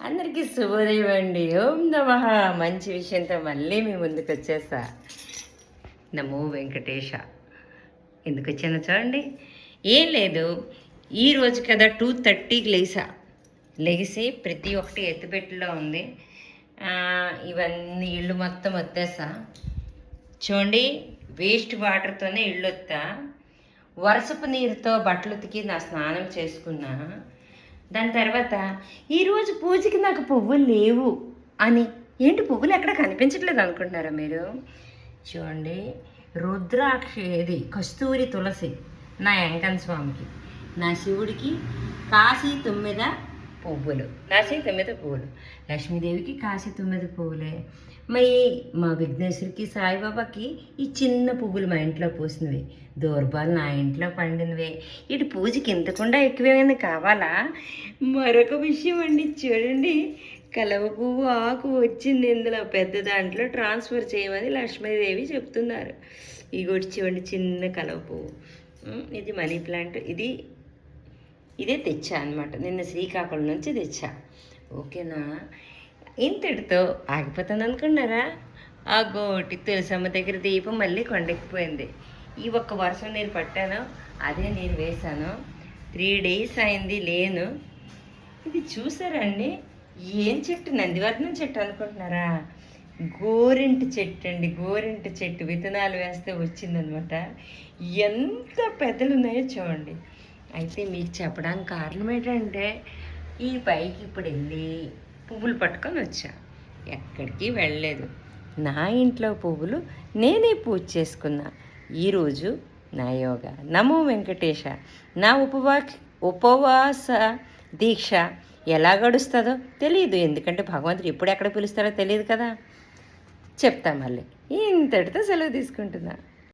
అందరికీ శుభోదయం అండి. ఓం నమః. మంచి విషయంతో మళ్ళీ మీ ముందుకు వచ్చేసా. నమో వెంకటేశ. ఎందుకు వచ్చానో చూడండి. ఏం లేదు, ఈరోజు కదా 2:30కి లెగిసి ప్రతి ఒక్కటి ఎత్తుపెట్టులో ఉంది. ఇవన్నీ ఇళ్ళు మొత్తం వచ్చేసా. చూడండి, వేస్ట్ వాటర్తోనే ఇళ్ళు వస్తా. వర్షపు నీరుతో బట్టలు ఉతికి నా స్నానం చేసుకున్నా. దాని తర్వాత ఈరోజు పూజకి నాకు పువ్వులు లేవు అని. ఏంటి పువ్వులు ఎక్కడ కనిపించట్లేదు అనుకుంటున్నారా మీరు? చూడండి, రుద్రాక్ష ఏది కస్తూరి తులసి నా వెంకన్న స్వామికి, నా శివుడికి కాశీ 9 పువ్వులు, కాశీ 9 పువ్వులు, లక్ష్మీదేవికి కాశీ 9 పువ్వులే. మరి మా విఘ్నేశ్వరికి సాయిబాబాకి ఈ చిన్న పువ్వులు మా ఇంట్లో పూసినవి, దూర్బాలు నా ఇంట్లో పండినవే. ఇటు పూజకి ఇంతకుండా ఎక్కువేమైనా కావాలా? మరొక విషయం అండి, చూడండి, కలవ పువ్వు ఆకు వచ్చింది ఇందులో, పెద్ద దాంట్లో ట్రాన్స్ఫర్ చేయమని లక్ష్మీదేవి చెప్తున్నారు. ఇగోటి చూడండి, చిన్న కలవ పువ్వు. ఇది మనీ ప్లాంట్. ఇదే తెచ్చా అనమాట, నిన్న శ్రీకాకుళం నుంచి తెచ్చా. ఓకేనా? ఇంతటితో ఆగిపోతుంది అనుకున్నారా? ఆ గోటి తులసమ్మ దగ్గర దీపం మళ్ళీ కొండెక్కిపోయింది. ఈ ఒక్క వర్షం నీరు పట్టాను, అదే నీరు వేశాను. 3 days అయింది లేను. ఇది చూసారండి, ఏం చెట్టు? నందివర్ధనం చెట్టు అనుకుంటున్నారా? గోరింటి చెట్టు అండి, గోరింటి చెట్టు. విత్తనాలు వేస్తే వచ్చిందనమాట. ఎంత పెద్దలు ఉన్నాయో చూడండి. అయితే మీకు చెప్పడానికి కారణం ఏంటంటే, ఈ పైకి ఇప్పుడు వెళ్ళి పువ్వులు పట్టుకొని వచ్చా. ఎక్కడికి వెళ్ళలేదు. నా ఇంట్లో పువ్వులు నేనే పూజ చేసుకున్నా. ఈరోజు నా యోగా. నమో వెంకటేశ. నా ఉపవాస దీక్ష ఎలా గడుస్తుందో తెలియదు, ఎందుకంటే భగవంతుడు ఎప్పుడు ఎక్కడ పిలుస్తారో తెలియదు కదా. చెప్తా మళ్ళీ. ఇంతటితో సెలవు తీసుకుంటున్నా.